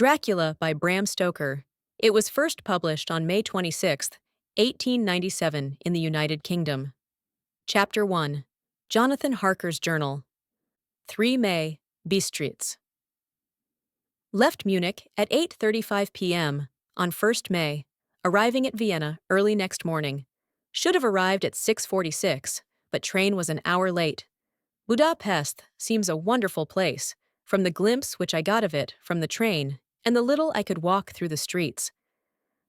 Dracula by Bram Stoker. It was first published on May 26, 1897 in the United Kingdom. Chapter 1. Jonathan Harker's Journal. 3 May, Bistritz. Left Munich at 8:35 p.m. on 1st May, arriving at Vienna early next morning. Should have arrived at 6:46, but train was an hour late. Budapest seems a wonderful place, from the glimpse which I got of it from the train and the little I could walk through the streets.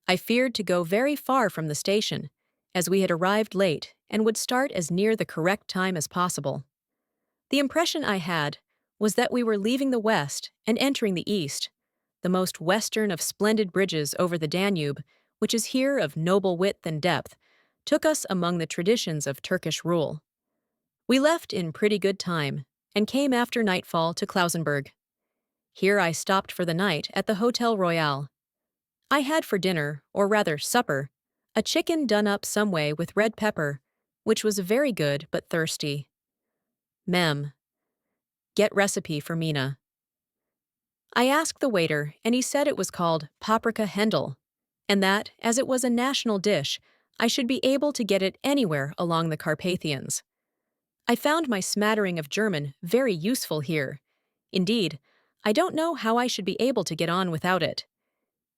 I feared to go very far from the station, as we had arrived late and would start as near the correct time as possible. The impression I had was that we were leaving the west and entering the east, the most western of splendid bridges over the Danube, which is here of noble width and depth, took us among the traditions of Turkish rule. We left in pretty good time and came after nightfall to Klausenburg. Here I stopped for the night at the Hotel Royal. I had for dinner, or rather supper, a chicken done up some way with red pepper, which was very good but thirsty. Mem. Get recipe for Mina. I asked the waiter, and he said it was called paprika Händel, and that, as it was a national dish, I should be able to get it anywhere along the Carpathians. I found my smattering of German very useful here. Indeed, I don't know how I should be able to get on without it.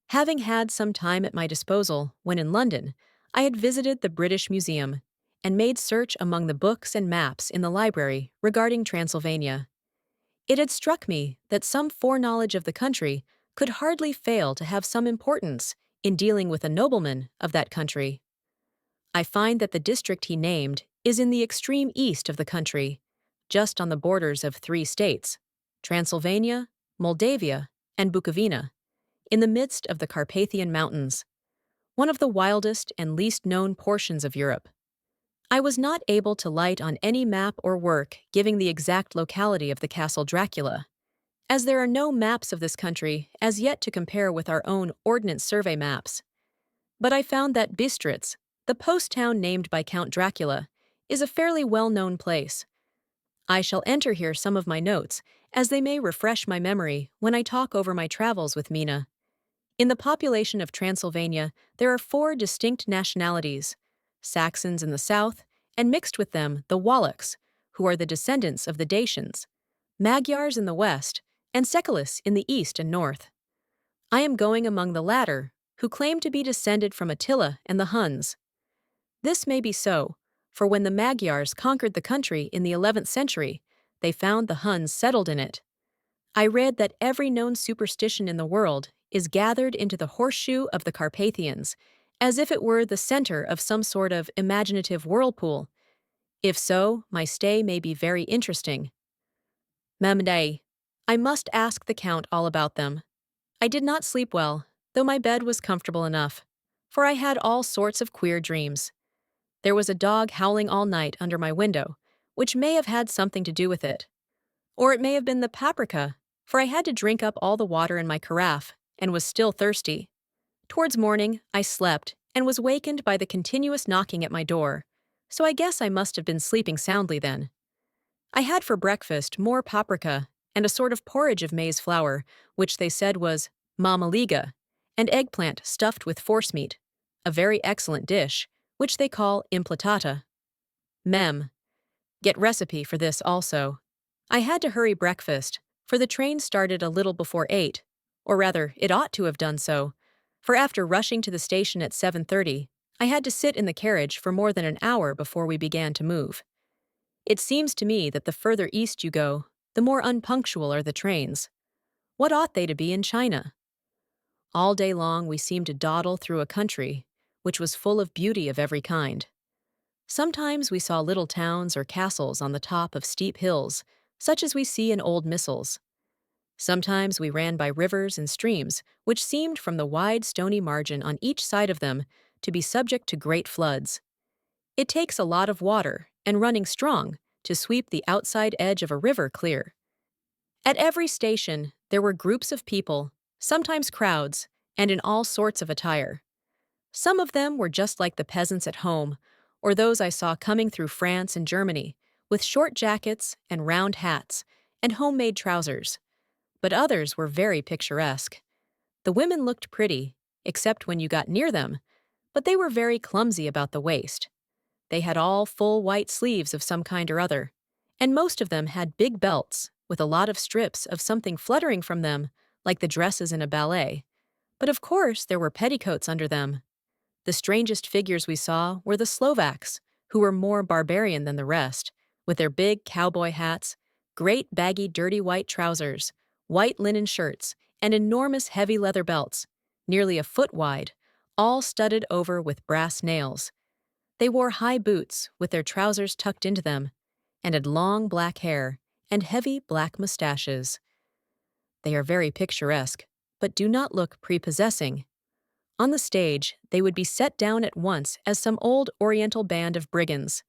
Having had some time at my disposal when in London, I had visited the British Museum and made search among the books and maps in the library regarding Transylvania. It had struck me that some foreknowledge of the country could hardly fail to have some importance in dealing with a nobleman of that country. I find that the district he named is in the extreme east of the country, just on the borders of 3 states, Transylvania, Moldavia, and Bukovina, in the midst of the Carpathian Mountains, one of the wildest and least known portions of Europe. I was not able to light on any map or work giving the exact locality of the Castle Dracula, as there are no maps of this country as yet to compare with our own Ordnance Survey maps. But I found that Bistritz, the post town named by Count Dracula, is a fairly well-known place. I shall enter here some of my notes, as they may refresh my memory when I talk over my travels with Mina. In the population of Transylvania, there are 4 distinct nationalities: Saxons in the south, and mixed with them the Wallachs, who are the descendants of the Dacians, Magyars in the west, and Sekulis in the east and north. I am going among the latter, who claim to be descended from Attila and the Huns. This may be so, for when the Magyars conquered the country in the 11th century, they found the Huns settled in it. I read that every known superstition in the world is gathered into the horseshoe of the Carpathians, as if it were the center of some sort of imaginative whirlpool. If so, my stay may be very interesting. Memday. I must ask the Count all about them. I did not sleep well, though my bed was comfortable enough, for I had all sorts of queer dreams. There was a dog howling all night under my window, which may have had something to do with it. Or it may have been the paprika, for I had to drink up all the water in my carafe and was still thirsty. Towards morning, I slept and was wakened by the continuous knocking at my door, so I guess I must have been sleeping soundly then. I had for breakfast more paprika and a sort of porridge of maize flour, which they said was mamaliga, and eggplant stuffed with forcemeat, a very excellent dish, which they call implatata. Mem. Get recipe for this also. I had to hurry breakfast, for the train started a little before 8, or rather, it ought to have done so, for after rushing to the station at 7:30, I had to sit in the carriage for more than an hour before we began to move. It seems to me that the further east you go, the more unpunctual are the trains. What ought they to be in China? All day long we seemed to dawdle through a country which was full of beauty of every kind. Sometimes we saw little towns or castles on the top of steep hills, such as we see in old missals. Sometimes we ran by rivers and streams, which seemed from the wide stony margin on each side of them to be subject to great floods. It takes a lot of water, and running strong, to sweep the outside edge of a river clear. At every station, there were groups of people, sometimes crowds, and in all sorts of attire. Some of them were just like the peasants at home, or those I saw coming through France and Germany, with short jackets and round hats and homemade trousers. But others were very picturesque. The women looked pretty, except when you got near them, but they were very clumsy about the waist. They had all full white sleeves of some kind or other, and most of them had big belts with a lot of strips of something fluttering from them, like the dresses in a ballet. But of course, there were petticoats under them. The strangest figures we saw were the Slovaks, who were more barbarian than the rest, with their big cowboy hats, great baggy dirty white trousers, white linen shirts, and enormous heavy leather belts, nearly a foot wide, all studded over with brass nails. They wore high boots with their trousers tucked into them, and had long black hair and heavy black mustaches. They are very picturesque, but do not look prepossessing. On the stage, they would be set down at once as some old Oriental band of brigands.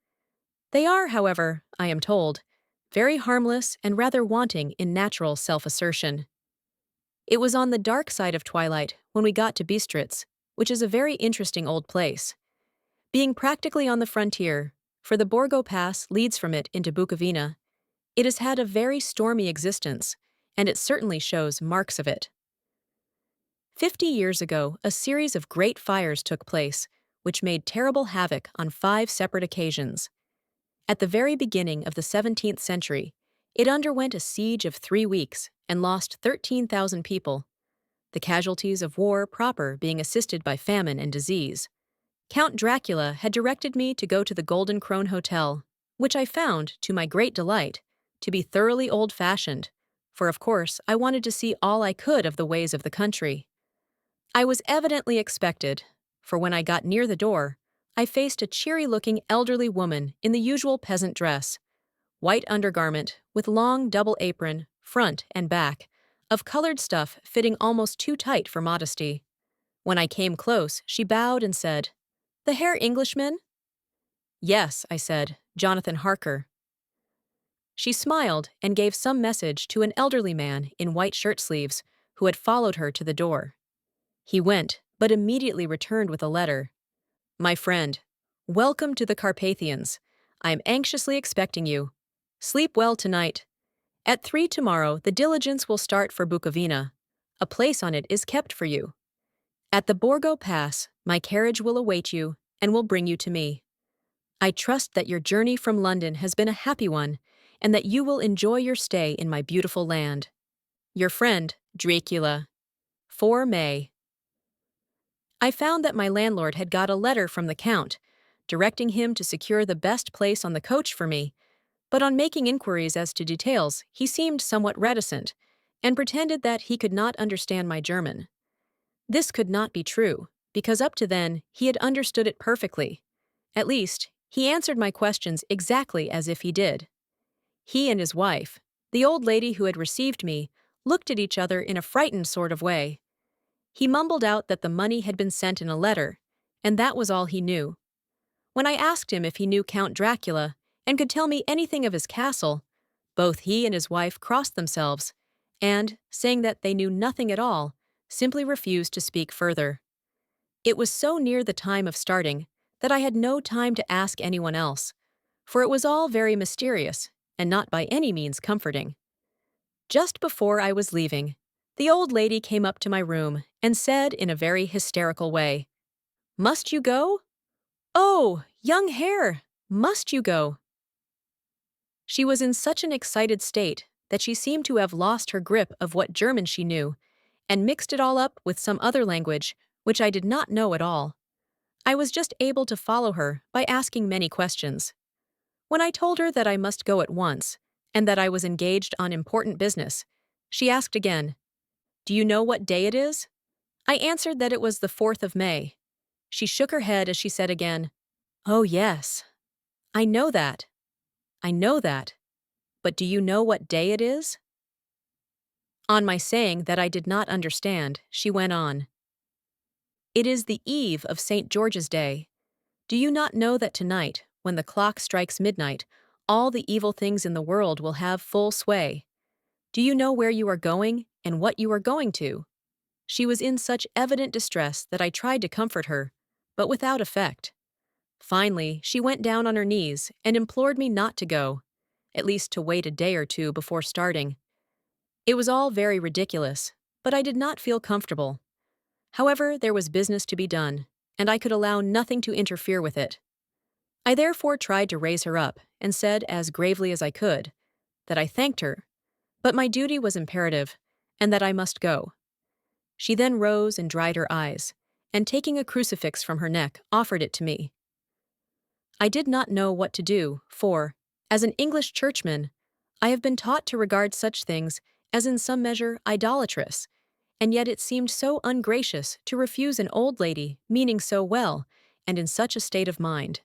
They are, however, I am told, very harmless and rather wanting in natural self-assertion. It was on the dark side of twilight when we got to Bistritz, which is a very interesting old place. Being practically on the frontier, for the Borgo Pass leads from it into Bukovina, it has had a very stormy existence, and it certainly shows marks of it. 50 years ago, a series of great fires took place, which made terrible havoc on 5 separate occasions. At the very beginning of the 17th century, it underwent a siege of 3 weeks and lost 13,000 people, the casualties of war proper being assisted by famine and disease. Count Dracula had directed me to go to the Golden Krone Hotel, which I found, to my great delight, to be thoroughly old-fashioned, for of course I wanted to see all I could of the ways of the country. I was evidently expected, for when I got near the door, I faced a cheery-looking elderly woman in the usual peasant dress, white undergarment with long double apron, front and back, of colored stuff fitting almost too tight for modesty. When I came close, she bowed and said, "The Herr Englishman?" "Yes," I said, "Jonathan Harker." She smiled and gave some message to an elderly man in white shirt sleeves who had followed her to the door. He went, but immediately returned with a letter. "My friend, welcome to the Carpathians. I am anxiously expecting you. Sleep well tonight. At 3 tomorrow, the diligence will start for Bukovina. A place on it is kept for you. At the Borgo Pass, my carriage will await you and will bring you to me. I trust that your journey from London has been a happy one and that you will enjoy your stay in my beautiful land. Your friend, Dracula. 4 May. I found that my landlord had got a letter from the Count, directing him to secure the best place on the coach for me, but on making inquiries as to details, he seemed somewhat reticent, and pretended that he could not understand my German. This could not be true, because up to then he had understood it perfectly. At least, he answered my questions exactly as if he did. He and his wife, the old lady who had received me, looked at each other in a frightened sort of way. He mumbled out that the money had been sent in a letter, and that was all he knew. When I asked him if he knew Count Dracula and could tell me anything of his castle, both he and his wife crossed themselves, and, saying that they knew nothing at all, simply refused to speak further. It was so near the time of starting that I had no time to ask anyone else, for it was all very mysterious and not by any means comforting. Just before I was leaving, the old lady came up to my room and said in a very hysterical way, "Must you go? Oh, young Herr, must you go?" She was in such an excited state that she seemed to have lost her grip of what German she knew and mixed it all up with some other language which I did not know at all. I was just able to follow her by asking many questions. When I told her that I must go at once and that I was engaged on important business, she asked again, "Do you know what day it is?" I answered that it was the 4th of May. She shook her head as she said again, "Oh, yes. I know that. I know that. But do you know what day it is?" On my saying that I did not understand, she went on, "It is the eve of St. George's Day. Do you not know that tonight, when the clock strikes midnight, all the evil things in the world will have full sway? Do you know where you are going and what you are going to?" She was in such evident distress that I tried to comfort her, but without effect. Finally, she went down on her knees and implored me not to go, at least to wait a day or two before starting. It was all very ridiculous, but I did not feel comfortable, However, there was business to be done, and I could allow nothing to interfere with it. I therefore tried to raise her up and said as gravely as I could that I thanked her, but my duty was imperative, and that I must go. She then rose and dried her eyes, and taking a crucifix from her neck, offered it to me. I did not know what to do, for, as an English churchman, I have been taught to regard such things as in some measure idolatrous, and yet it seemed so ungracious to refuse an old lady meaning so well and in such a state of mind.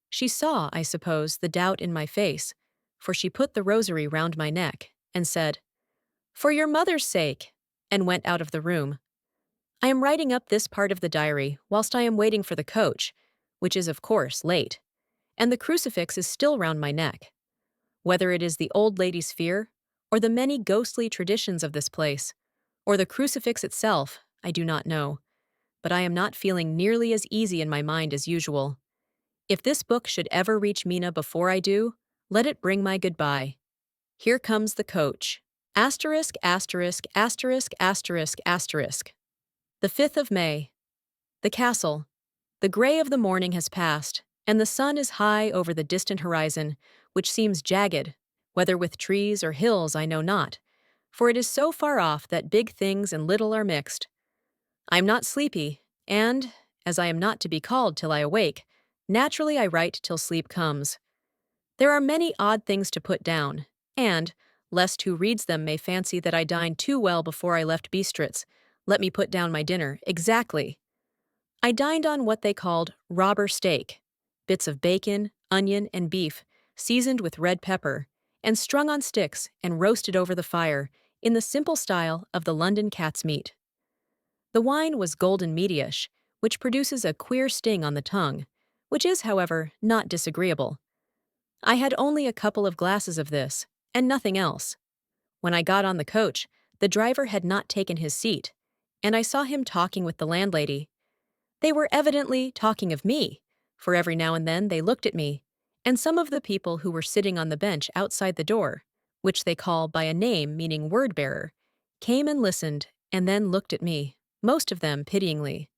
She saw, I suppose, the doubt in my face, for she put the rosary round my neck and said, "For your mother's sake," and went out of the room. I am writing up this part of the diary whilst I am waiting for the coach, which is of course late, and the crucifix is still round my neck. Whether it is the old lady's fear, or the many ghostly traditions of this place, or the crucifix itself, I do not know, but I am not feeling nearly as easy in my mind as usual. If this book should ever reach Mina before I do, let it bring my goodbye. Here comes the coach. Asterisk, asterisk, asterisk, asterisk, asterisk. The 5th of May. The castle. The gray of the morning has passed, and the sun is high over the distant horizon, which seems jagged, whether with trees or hills I know not, for it is so far off that big things and little are mixed. I am not sleepy, and, as I am not to be called till I awake, naturally I write till sleep comes. There are many odd things to put down, and, lest who reads them may fancy that I dined too well before I left Bistritz, let me put down my dinner exactly. I dined on what they called robber steak, bits of bacon, onion, and beef, seasoned with red pepper, and strung on sticks and roasted over the fire in the simple style of the London cat's meat. The wine was golden mediash, which produces a queer sting on the tongue, which is, however, not disagreeable. I had only a couple of glasses of this, and nothing else. When I got on the coach, the driver had not taken his seat, and I saw him talking with the landlady. They were evidently talking of me, for every now and then they looked at me, and some of the people who were sitting on the bench outside the door, which they call by a name meaning word-bearer, came and listened and then looked at me, most of them pityingly.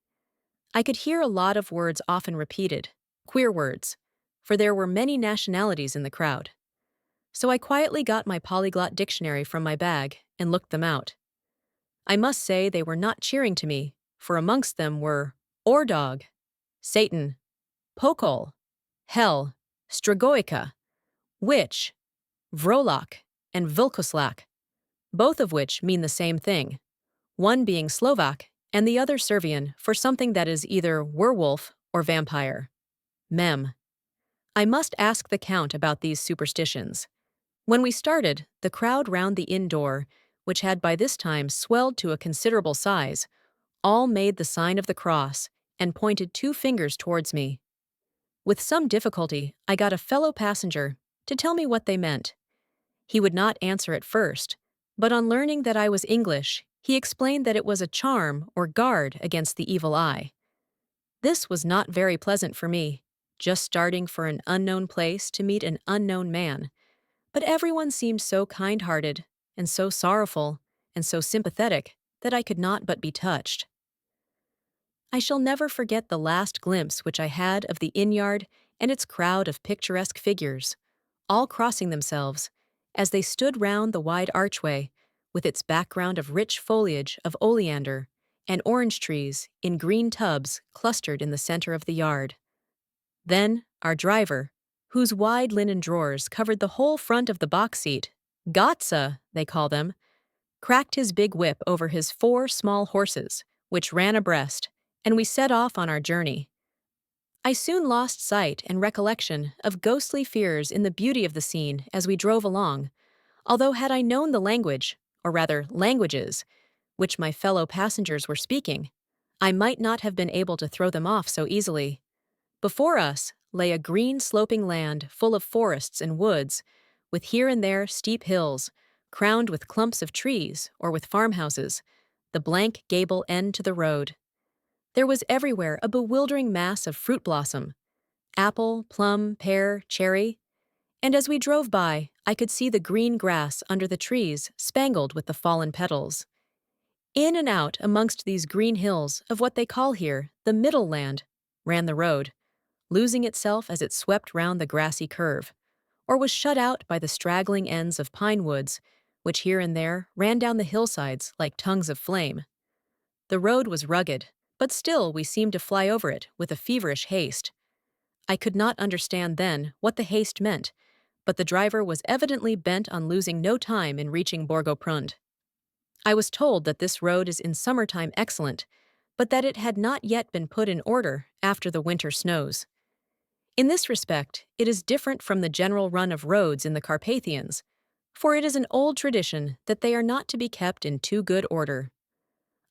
I could hear a lot of words often repeated, queer words, for there were many nationalities in the crowd. So I quietly got my polyglot dictionary from my bag and looked them out. I must say they were not cheering to me, for amongst them were Ordog, Satan, Pokol, Hell, Stragoica, Witch, Vrolak, and Vilkoslak, both of which mean the same thing, one being Slovak and the other Servian for something that is either werewolf or vampire. Mem. I must ask the Count about these superstitions. When we started, the crowd round the inn door, which had by this time swelled to a considerable size, all made the sign of the cross and pointed 2 fingers towards me. With some difficulty, I got a fellow passenger to tell me what they meant. He would not answer at first, but on learning that I was English, he explained that it was a charm or guard against the evil eye. This was not very pleasant for me, just starting for an unknown place to meet an unknown man, but everyone seemed so kind-hearted and so sorrowful and so sympathetic that I could not but be touched. I shall never forget the last glimpse which I had of the inn-yard and its crowd of picturesque figures, all crossing themselves, as they stood round the wide archway, with its background of rich foliage of oleander and orange trees in green tubs clustered in the center of the yard. Then our driver, whose wide linen drawers covered the whole front of the box seat, Gotza, they call them, cracked his big whip over his 4 small horses, which ran abreast, and we set off on our journey. I soon lost sight and recollection of ghostly fears in the beauty of the scene as we drove along, although had I known the language, or rather languages, which my fellow passengers were speaking, I might not have been able to throw them off so easily. Before us lay a green sloping land full of forests and woods, with here and there steep hills, crowned with clumps of trees or with farmhouses, the blank gable end to the road. There was everywhere a bewildering mass of fruit blossom, apple, plum, pear, cherry, and as we drove by, I could see the green grass under the trees spangled with the fallen petals. In and out amongst these green hills of what they call here the Middle Land ran the road, losing itself as it swept round the grassy curve, or was shut out by the straggling ends of pine woods, which here and there ran down the hillsides like tongues of flame. The road was rugged, but still we seemed to fly over it with a feverish haste. I could not understand then what the haste meant, but the driver was evidently bent on losing no time in reaching Borgoprund. I was told that this road is in summertime excellent, but that it had not yet been put in order after the winter snows. In this respect, it is different from the general run of roads in the Carpathians, for it is an old tradition that they are not to be kept in too good order.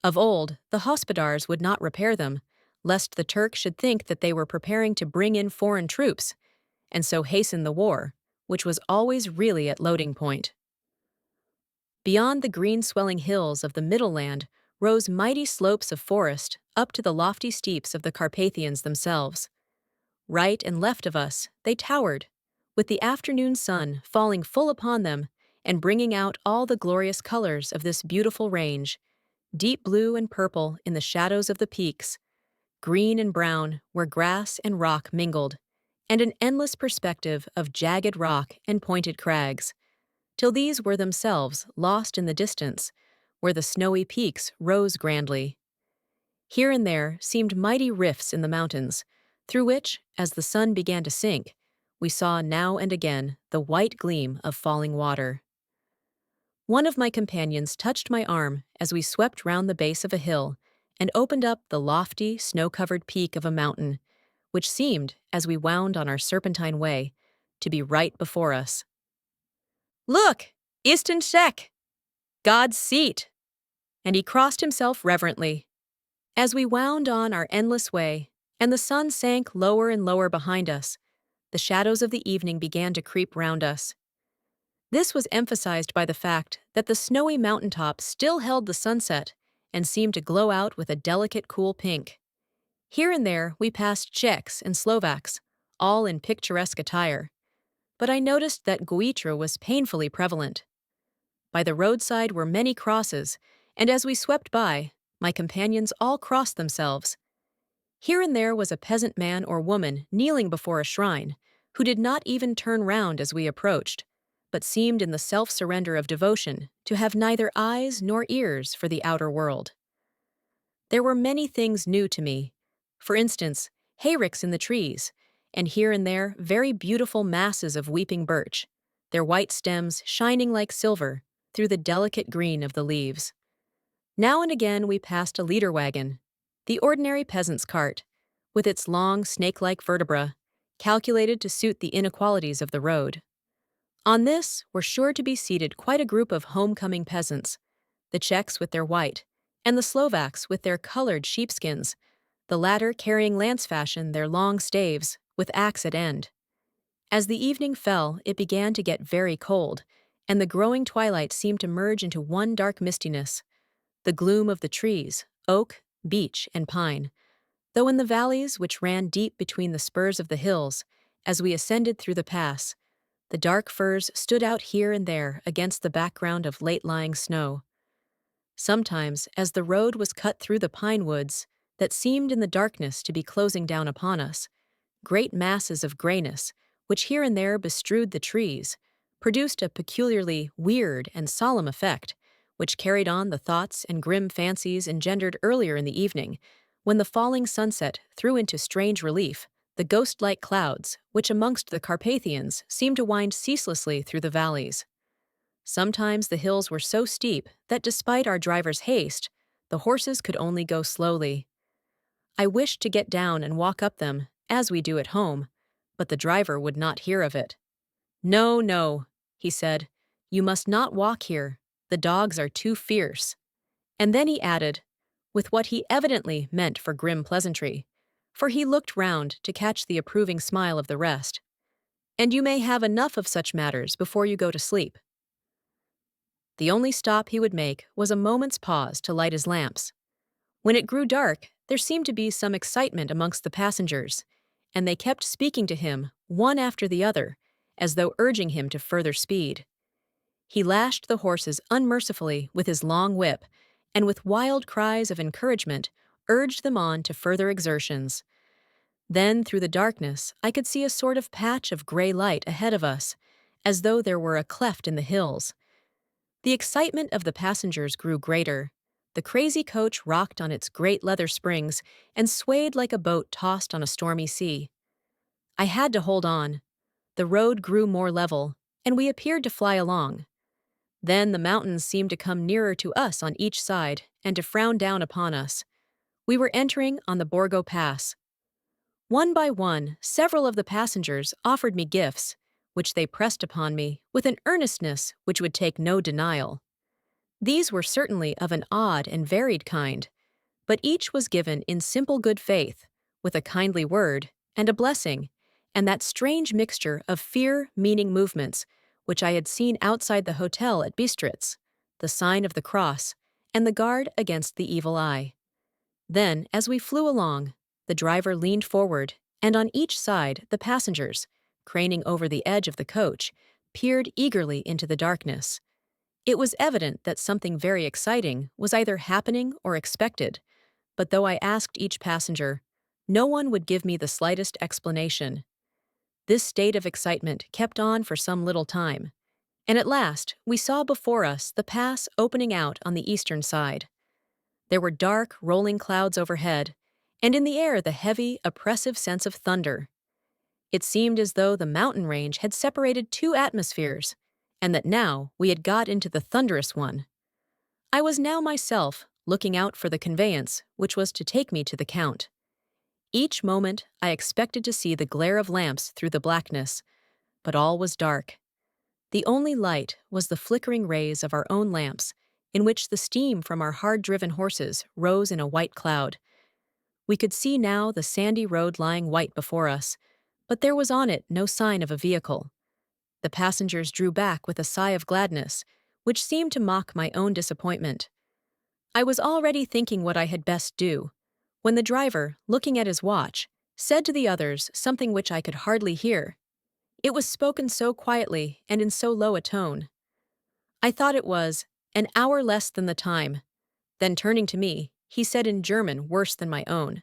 Of old, the hospodars would not repair them, lest the Turk should think that they were preparing to bring in foreign troops, and so hasten the war, which was always really at loading point. Beyond the green swelling hills of the Middle Land rose mighty slopes of forest up to the lofty steeps of the Carpathians themselves. Right and left of us, they towered, with the afternoon sun falling full upon them and bringing out all the glorious colors of this beautiful range, deep blue and purple in the shadows of the peaks, green and brown where grass and rock mingled, and an endless perspective of jagged rock and pointed crags, till these were themselves lost in the distance, where the snowy peaks rose grandly. Here and there seemed mighty rifts in the mountains, through which, as the sun began to sink, we saw now and again the white gleam of falling water. One of my companions touched my arm as we swept round the base of a hill and opened up the lofty, snow-covered peak of a mountain, which seemed, as we wound on our serpentine way, to be right before us. "Look! Isten Shek! God's seat!" And he crossed himself reverently. As we wound on our endless way, and the sun sank lower and lower behind us, the shadows of the evening began to creep round us. This was emphasized by the fact that the snowy mountaintop still held the sunset and seemed to glow out with a delicate cool pink. Here and there we passed Czechs and Slovaks, all in picturesque attire, but I noticed that Goitra was painfully prevalent. By the roadside were many crosses, and as we swept by, my companions all crossed themselves. Here and there was a peasant man or woman kneeling before a shrine, who did not even turn round as we approached, but seemed in the self-surrender of devotion to have neither eyes nor ears for the outer world. There were many things new to me. For instance, hayricks in the trees, and here and there very beautiful masses of weeping birch, their white stems shining like silver through the delicate green of the leaves. Now and again we passed a leader wagon, the ordinary peasant's cart, with its long snake-like vertebra, calculated to suit the inequalities of the road. On this were sure to be seated quite a group of homecoming peasants, the Czechs with their white, and the Slovaks with their colored sheepskins, the latter carrying lance-fashion their long staves, with axe at end. As the evening fell, it began to get very cold, and the growing twilight seemed to merge into one dark mistiness, the gloom of the trees, oak, beech, and pine, though in the valleys which ran deep between the spurs of the hills, as we ascended through the pass, the dark firs stood out here and there against the background of late-lying snow. Sometimes, as the road was cut through the pine woods that seemed in the darkness to be closing down upon us, great masses of grayness, which here and there bestrewed the trees, produced a peculiarly weird and solemn effect, which carried on the thoughts and grim fancies engendered earlier in the evening, when the falling sunset threw into strange relief the ghost-like clouds which amongst the Carpathians seemed to wind ceaselessly through the valleys. Sometimes the hills were so steep that despite our driver's haste, the horses could only go slowly. I wished to get down and walk up them, as we do at home, but the driver would not hear of it. "No, no," he said, "you must not walk here. The dogs are too fierce." And then he added, with what he evidently meant for grim pleasantry, for he looked round to catch the approving smile of the rest, "And you may have enough of such matters before you go to sleep." The only stop he would make was a moment's pause to light his lamps. When it grew dark, there seemed to be some excitement amongst the passengers, and they kept speaking to him, one after the other, as though urging him to further speed. He lashed the horses unmercifully with his long whip, and with wild cries of encouragement, urged them on to further exertions. Then, through the darkness, I could see a sort of patch of gray light ahead of us, as though there were a cleft in the hills. The excitement of the passengers grew greater. The crazy coach rocked on its great leather springs and swayed like a boat tossed on a stormy sea. I had to hold on. The road grew more level, and we appeared to fly along. Then the mountains seemed to come nearer to us on each side and to frown down upon us. We were entering on the Borgo Pass. One by one, several of the passengers offered me gifts, which they pressed upon me with an earnestness which would take no denial. These were certainly of an odd and varied kind, but each was given in simple good faith, with a kindly word and a blessing, and that strange mixture of fear-meaning movements which I had seen outside the hotel at Bistritz, the sign of the cross, and the guard against the evil eye. Then, as we flew along, the driver leaned forward, and on each side the passengers, craning over the edge of the coach, peered eagerly into the darkness. It was evident that something very exciting was either happening or expected, but though I asked each passenger, no one would give me the slightest explanation. This state of excitement kept on for some little time, and at last we saw before us the pass opening out on the eastern side. There were dark, rolling clouds overhead, and in the air the heavy, oppressive sense of thunder. It seemed as though the mountain range had separated two atmospheres, and that now we had got into the thunderous one. I was now myself looking out for the conveyance which was to take me to the Count. Each moment I expected to see the glare of lamps through the blackness, but all was dark. The only light was the flickering rays of our own lamps, in which the steam from our hard-driven horses rose in a white cloud. We could see now the sandy road lying white before us, but there was on it no sign of a vehicle. The passengers drew back with a sigh of gladness, which seemed to mock my own disappointment. I was already thinking what I had best do, when the driver, looking at his watch, said to the others something which I could hardly hear. It was spoken so quietly and in so low a tone. I thought it was an hour less than the time. Then turning to me, he said in German worse than my own,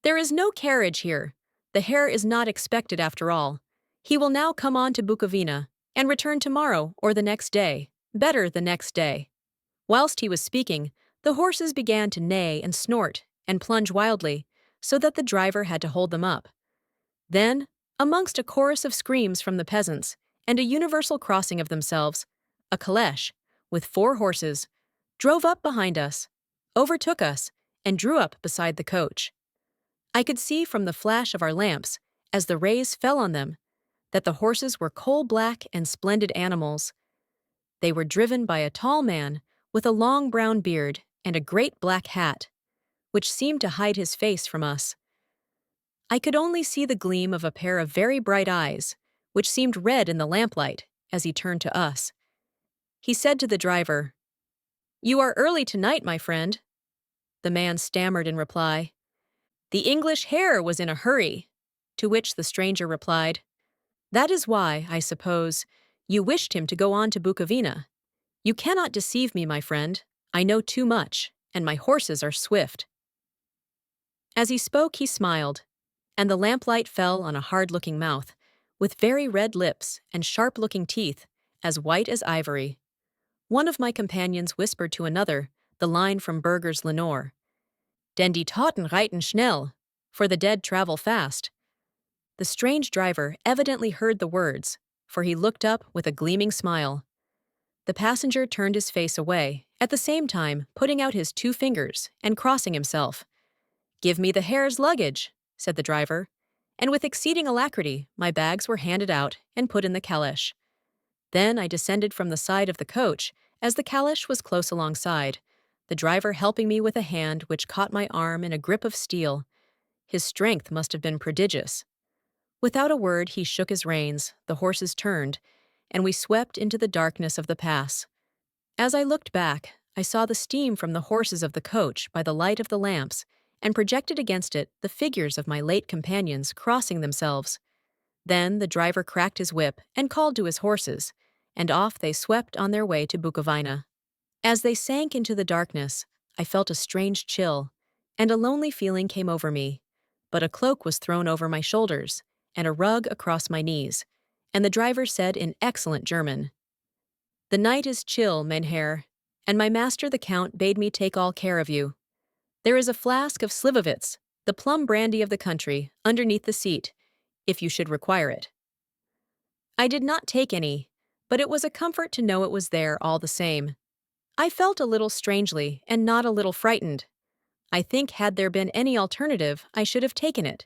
"There is no carriage here. The Herr is not expected after all. He will now come on to Bukovina, and return tomorrow or the next day, better the next day." Whilst he was speaking, the horses began to neigh and snort and plunge wildly, so that the driver had to hold them up. Then, amongst a chorus of screams from the peasants, and a universal crossing of themselves, a calèche, with 4 horses, drove up behind us, overtook us, and drew up beside the coach. I could see from the flash of our lamps, as the rays fell on them, that the horses were coal-black and splendid animals. They were driven by a tall man with a long brown beard and a great black hat, which seemed to hide his face from us. I could only see the gleam of a pair of very bright eyes, which seemed red in the lamplight, as he turned to us. He said to the driver, "You are early tonight, my friend." The man stammered in reply, "The English Herr was in a hurry," to which the stranger replied, "That is why, I suppose, you wished him to go on to Bukovina. You cannot deceive me, my friend. I know too much, and my horses are swift." As he spoke, he smiled, and the lamplight fell on a hard-looking mouth, with very red lips and sharp-looking teeth, as white as ivory. One of my companions whispered to another the line from Burger's Lenore, "Denn die Toten reiten schnell," for the dead travel fast. The strange driver evidently heard the words, for he looked up with a gleaming smile. The passenger turned his face away, at the same time putting out his 2 fingers and crossing himself. "Give me the Herr's luggage," said the driver, and with exceeding alacrity my bags were handed out and put in the calèche. Then I descended from the side of the coach, as the calèche was close alongside, the driver helping me with a hand which caught my arm in a grip of steel. His strength must have been prodigious. Without a word he shook his reins, the horses turned, and we swept into the darkness of the pass. As I looked back, I saw the steam from the horses of the coach by the light of the lamps, and projected against it the figures of my late companions crossing themselves. Then the driver cracked his whip and called to his horses, and off they swept on their way to Bukovina. As they sank into the darkness, I felt a strange chill, and a lonely feeling came over me. But a cloak was thrown over my shoulders, and a rug across my knees, and the driver said in excellent German, "The night is chill, mein Herr, and my master the Count bade me take all care of you. There is a flask of Slivovitz, the plum brandy of the country, underneath the seat, if you should require it." I did not take any, but it was a comfort to know it was there all the same. I felt a little strangely and not a little frightened. I think had there been any alternative, I should have taken it,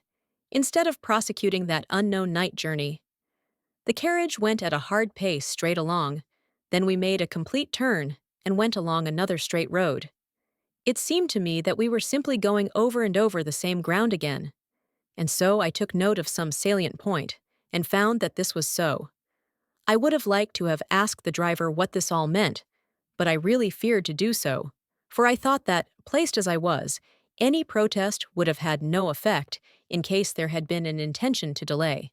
instead of prosecuting that unknown night journey. The carriage went at a hard pace straight along. Then we made a complete turn and went along another straight road. It seemed to me that we were simply going over and over the same ground again. And so I took note of some salient point and found that this was so. I would have liked to have asked the driver what this all meant, but I really feared to do so, for I thought that, placed as I was, any protest would have had no effect in case there had been an intention to delay.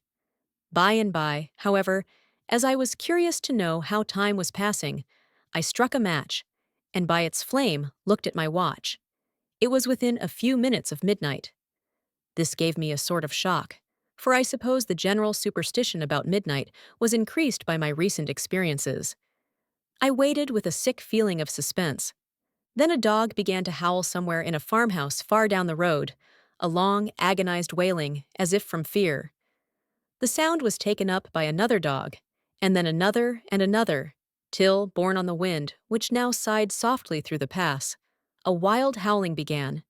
By and by, however, as I was curious to know how time was passing, I struck a match, and by its flame looked at my watch. It was within a few minutes of midnight. This gave me a sort of shock, for I suppose the general superstition about midnight was increased by my recent experiences. I waited with a sick feeling of suspense. Then a dog began to howl somewhere in a farmhouse far down the road, a long, agonized wailing, as if from fear. The sound was taken up by another dog, and then another and another, till, borne on the wind, which now sighed softly through the pass, a wild howling began,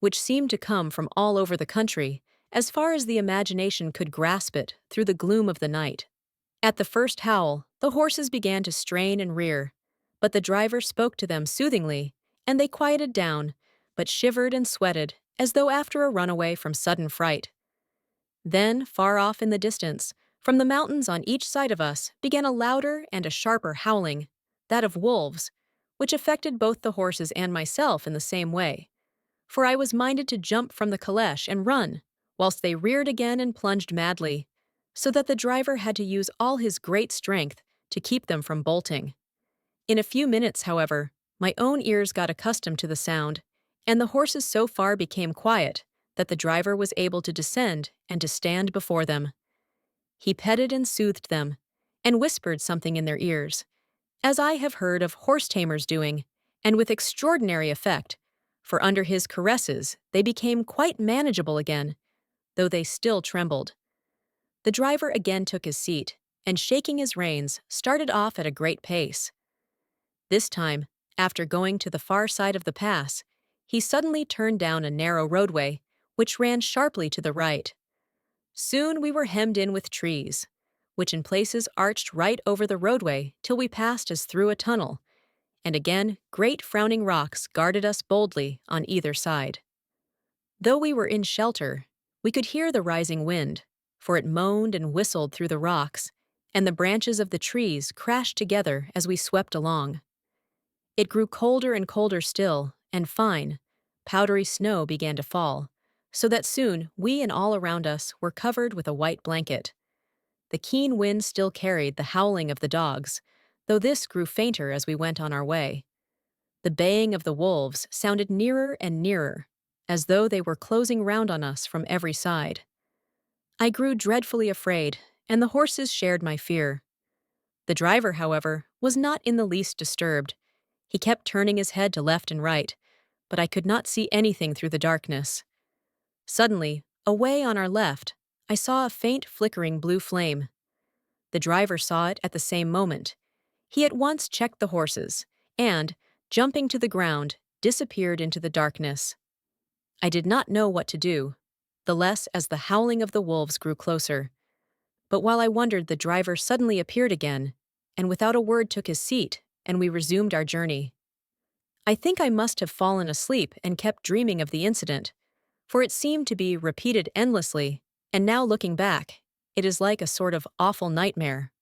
which seemed to come from all over the country, as far as the imagination could grasp it through the gloom of the night. At the first howl, the horses began to strain and rear, but the driver spoke to them soothingly, and they quieted down, but shivered and sweated, as though after a runaway from sudden fright. Then, far off in the distance, from the mountains on each side of us, began a louder and a sharper howling, that of wolves, which affected both the horses and myself in the same way, for I was minded to jump from the caleche and run, whilst they reared again and plunged madly, so that the driver had to use all his great strength to keep them from bolting. In a few minutes, however, my own ears got accustomed to the sound, and the horses so far became quiet that the driver was able to descend and to stand before them. He petted and soothed them, and whispered something in their ears, as I have heard of horse-tamers doing, and with extraordinary effect, for under his caresses they became quite manageable again, though they still trembled. The driver again took his seat, and shaking his reins, started off at a great pace. This time, after going to the far side of the pass, he suddenly turned down a narrow roadway, which ran sharply to the right. Soon we were hemmed in with trees, which in places arched right over the roadway till we passed as through a tunnel, and again great frowning rocks guarded us boldly on either side. Though we were in shelter, we could hear the rising wind, for it moaned and whistled through the rocks, and the branches of the trees crashed together as we swept along. It grew colder and colder still, and fine, powdery snow began to fall, so that soon we and all around us were covered with a white blanket. The keen wind still carried the howling of the dogs, though this grew fainter as we went on our way. The baying of the wolves sounded nearer and nearer, as though they were closing round on us from every side. I grew dreadfully afraid, and the horses shared my fear. The driver, however, was not in the least disturbed. He kept turning his head to left and right, but I could not see anything through the darkness. Suddenly, away on our left, I saw a faint flickering blue flame. The driver saw it at the same moment. He at once checked the horses, and, jumping to the ground, disappeared into the darkness. I did not know what to do, the less as the howling of the wolves grew closer. But while I wondered, the driver suddenly appeared again, and without a word took his seat, and we resumed our journey. I think I must have fallen asleep and kept dreaming of the incident, for it seemed to be repeated endlessly, and now looking back, it is like a sort of awful nightmare.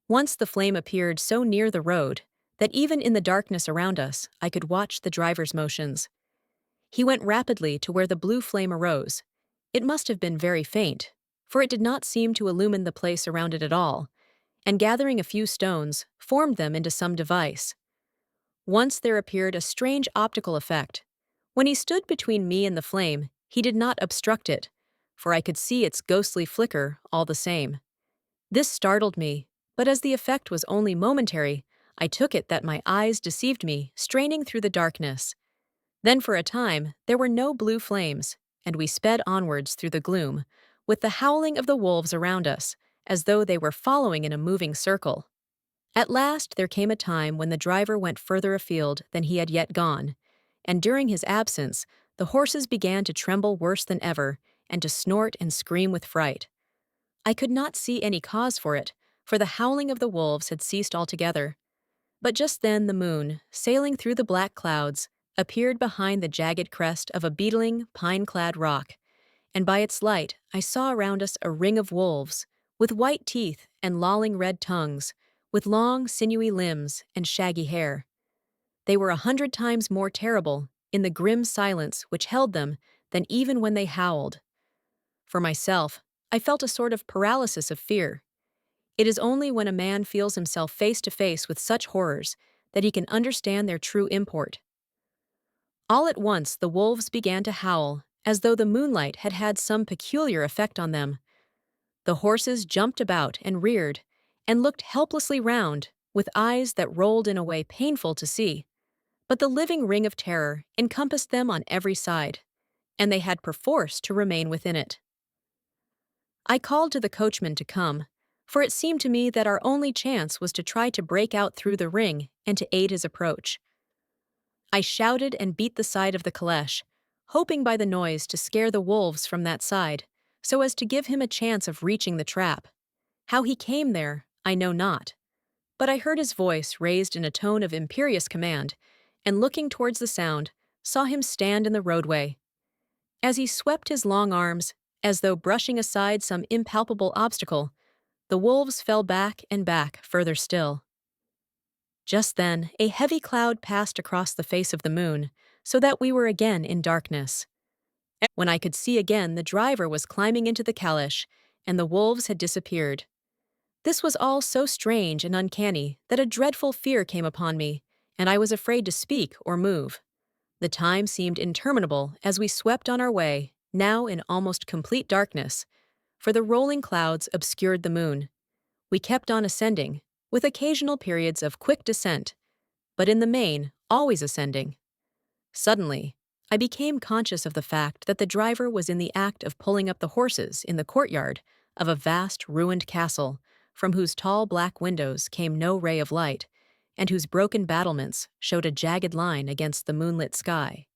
Once the flame appeared so near the road that even in the darkness around us I could watch the driver's motions. He went rapidly to where the blue flame arose. It must have been very faint, for it did not seem to illumine the place around it at all, and gathering a few stones, formed them into some device. Once there appeared a strange optical effect. When he stood between me and the flame, he did not obstruct it, for I could see its ghostly flicker all the same. This startled me, but as the effect was only momentary, I took it that my eyes deceived me, straining through the darkness. Then for a time, there were no blue flames, and we sped onwards through the gloom, with the howling of the wolves around us, as though they were following in a moving circle. At last there came a time when the driver went further afield than he had yet gone, and during his absence, the horses began to tremble worse than ever, and to snort and scream with fright. I could not see any cause for the howling of the wolves had ceased altogether. But just then the moon, sailing through the black clouds, appeared behind the jagged crest of a beetling, pine-clad rock, and by its light I saw around us a ring of wolves, with white teeth and lolling red tongues, with long, sinewy limbs and shaggy hair. They were 100 times more terrible, in the grim silence which held them, than even when they howled. For myself, I felt a sort of paralysis of fear. It is only when a man feels himself face to face with such horrors that he can understand their true import. All at once the wolves began to howl, as though the moonlight had had some peculiar effect on them. The horses jumped about and reared, and looked helplessly round, with eyes that rolled in a way painful to see. But the living ring of terror encompassed them on every side, and they had perforce to remain within it. I called to the coachman to come, for it seemed to me that our only chance was to try to break out through the ring and to aid his approach. I shouted and beat the side of the caleche, hoping by the noise to scare the wolves from that side, so as to give him a chance of reaching the trap. How he came there, I know not. But I heard his voice raised in a tone of imperious command, and looking towards the sound, saw him stand in the roadway. As he swept his long arms, as though brushing aside some impalpable obstacle, the wolves fell back and back further still. Just then, a heavy cloud passed across the face of the moon, so that we were again in darkness. When I could see again, the driver was climbing into the caleche, and the wolves had disappeared. This was all so strange and uncanny that a dreadful fear came upon me, and I was afraid to speak or move. The time seemed interminable as we swept on our way, now in almost complete darkness, for the rolling clouds obscured the moon. We kept on ascending, with occasional periods of quick descent, but in the main, always ascending. Suddenly, I became conscious of the fact that the driver was in the act of pulling up the horses in the courtyard of a vast ruined castle, from whose tall black windows came no ray of light, and whose broken battlements showed a jagged line against the moonlit sky.